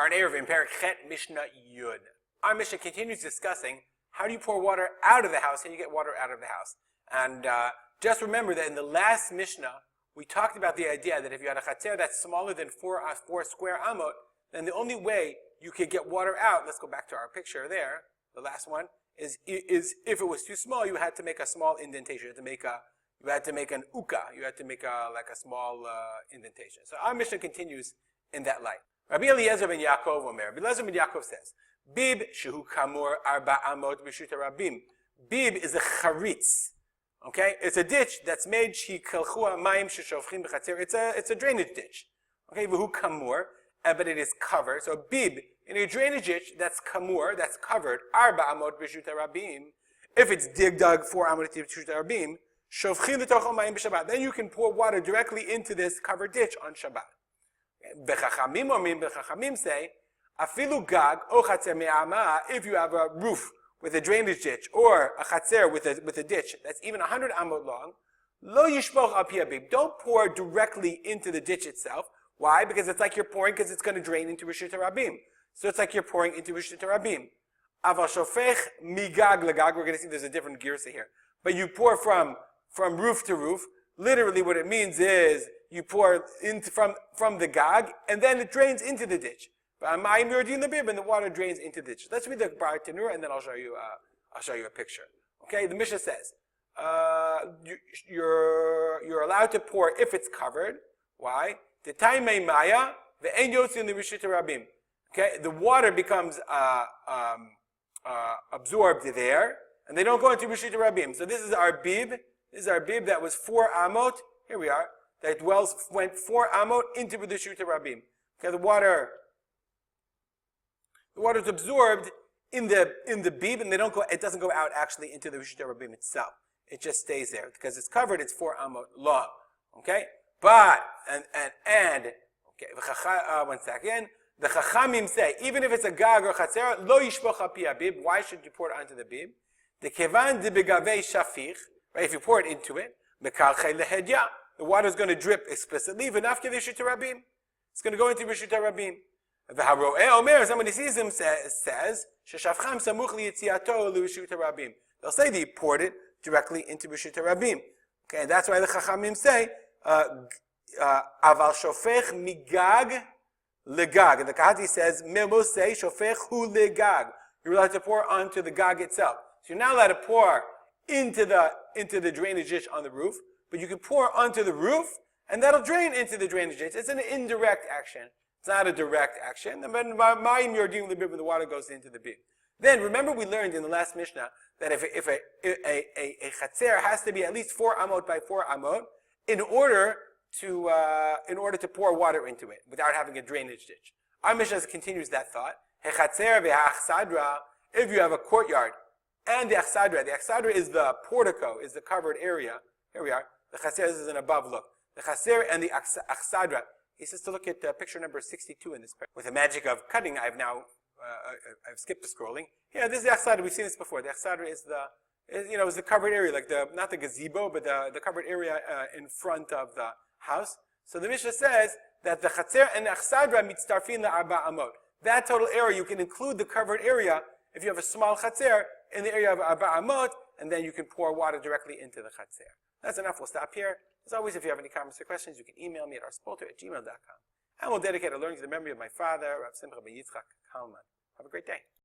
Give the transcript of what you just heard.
are in Eruvin, Perek Chet, Mishnah Yud. Our Mishnah continues discussing how do you pour water out of the house, how you get water out of the house. And just remember that in the last Mishnah, we talked about the idea that if you had a chatzer that's smaller than 4 square amot, then the only way you could get water out, let's go back to our picture there, the last one, is if it was too small, you had to make a small indentation. You had to make an uka. You had to make a small indentation. So our Mishnah continues in that light. Rabbi Eliezer ben Yaakov Omer. Rabbi Eliezer ben Yaakov says, Bib shehu kamur arba amot b'shuta rabim. Bib is a charitz. Okay, it's a ditch that's made shikelchu mayim sheshovchin b'chatzer. It's a drainage ditch. Okay, v'hu kamur, but it is covered. So bib in a drainage ditch that's kamur, that's covered. Arba amot b'shuta rabim. If it's dug 4 amot b'shuta rabim, shovchin l'tocho mayim b'Shabbat. Then you can pour water directly into this covered ditch on Shabbat. Bechachamim say, afilu gag o chatzer me'ama. If you have a roof with a drainage ditch or a chatzer with a ditch that's even 100 amot long, lo yishpoch al pi habib. Don't pour directly into the ditch itself. Why? Because it's like you're pouring because it's going to drain into Rishut Rabim. So it's like you're pouring into Rishut Rabim. Aval shofech migag legag. We're going to see there's a different girsa here. But you pour from roof to roof. Literally what it means is you pour into from the gag and then it drains into the ditch. And the water drains into the ditch. Let's read the Bar Tanur and then I'll show you a picture. Okay, the Mishnah says you're allowed to pour if it's covered. Why? Okay, the water becomes absorbed there, and they don't go into Rishut Rabim. So this is our bib. This is our bib that was 4 amot. Here we are. That went 4 amot into the Rishut Rabim. Okay, the water is absorbed in the bib, and it doesn't go out actually into the Rishut Rabim itself. It just stays there because it's covered. It's 4 amot long. Okay, but one second. The Chachamim say even if it's a gag or chatzer, lo yishpoch al pi habib. Why should you pour it onto the bib? The kevan de begavei shafich. Right, if you pour it into it, mekalchei lehedya. The water is going to drip explicitly. V'nafke Rishut Rabim. It's going to go into Rishut Rabim. V'haro'eh omer, somebody sees him, says, sheshafcham samuch liyitziato l'Rishut Rabim. They'll say that he poured it directly into Rishut Rabim. Okay, and that's why the Chachamim say, aval shofech migag legag. And the Kahati says, memosei shofech hu legag. You're allowed to pour onto the gag itself. So you're not allowed to pour into the drainage ditch on the roof, but you can pour onto the roof, and that'll drain into the drainage ditch. It's an indirect action. It's not a direct action. The water goes into the bib. Then, remember we learned in the last Mishnah that if a chatzer has to be at least 4 amot by 4 amot in order to pour water into it without having a drainage ditch. Our Mishnah continues that thought. If you have a courtyard and the achsadra is the portico, is the covered area. Here we are. The chatzer is an above look. The chatzer and the achsadra. He says to look at picture number 62 in this picture. With the magic of cutting, I've I've skipped the scrolling. Yeah, this is the achsadra. We've seen this before. The achsadra is the covered area, like not the gazebo, but the covered area in front of the house. So the Mishnah says that the chatzer and the achsadra mitztarfin la'arba amot. That total area, you can include the covered area if you have a small chatzer in the area of arba amot, and then you can pour water directly into the chatzer. That's enough. We'll stop here. As always, if you have any comments or questions, you can email me at arspolter@gmail.com. And we'll dedicate a learning to the memory of my father, Rav Simcha ben Yitzchak Kalman. Have a great day.